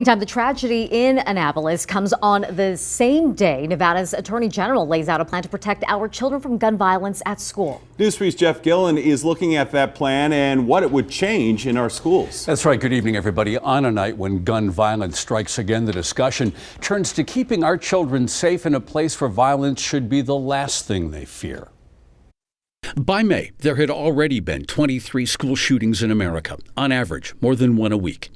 The tragedy in Annapolis comes on the same day Nevada's Attorney General lays out a plan to protect our children from gun violence at school. News 3's Jeff Gillen is looking at that plan and what it would change in our schools. That's right. Good evening, everybody. On a night when gun violence strikes again, the discussion turns to keeping our children safe in a place where violence should be the last thing they fear. By May, there had already been 23 school shootings in America, on average, more than one a week.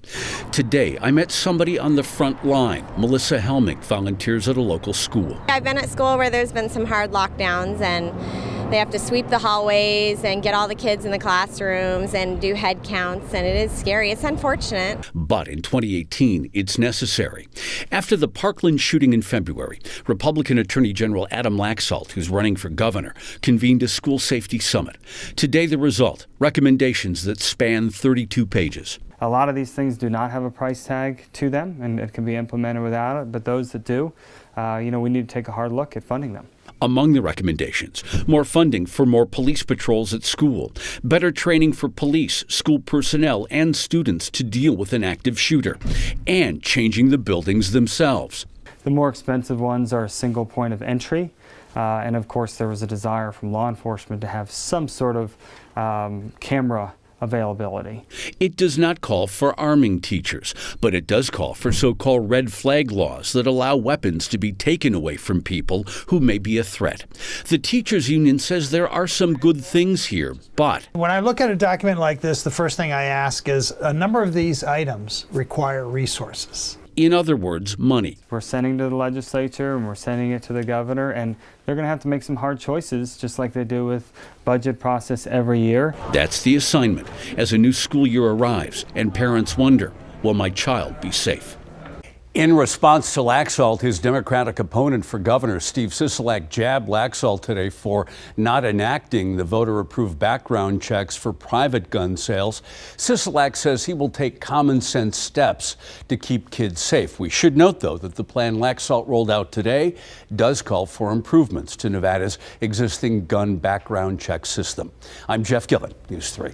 Today, I met somebody on the front line. Melissa Helming volunteers at a local school. I've been at school where there's been some hard lockdowns, and they have to sweep the hallways and get all the kids in the classrooms and do head counts, and it is scary. It's unfortunate. But in 2018, it's necessary. After the Parkland shooting in February, Republican Attorney General Adam Laxalt, who's running for governor, convened a school safety summit. Today, the result, recommendations that span 32 pages. A lot of these things do not have a price tag to them, and it can be implemented without it, but those that do, we need to take a hard look at funding them. Among the recommendations, more funding for more police patrols at school, better training for police, school personnel, and students to deal with an active shooter, and changing the buildings themselves. The more expensive ones are a single point of entry, and of course there was a desire from law enforcement to have some sort of camera availability. It does not call for arming teachers, but it does call for so-called red flag laws that allow weapons to be taken away from people who may be a threat. The teachers union says there are some good things here, but when I look at a document like this, the first thing I ask is a number of these items require resources. In other words, money. We're sending to the legislature and we're sending it to the governor, and they're going to have to make some hard choices, just like they do with budget process every year. That's the assignment as a new school year arrives and parents wonder, will my child be safe? In response to Laxalt, his Democratic opponent for governor, Steve Sisolak, jabbed Laxalt today for not enacting the voter-approved background checks for private gun sales. Sisolak says he will take common sense steps to keep kids safe. We should note, though, that the plan Laxalt rolled out today does call for improvements to Nevada's existing gun background check system. I'm Jeff Gillen, News 3.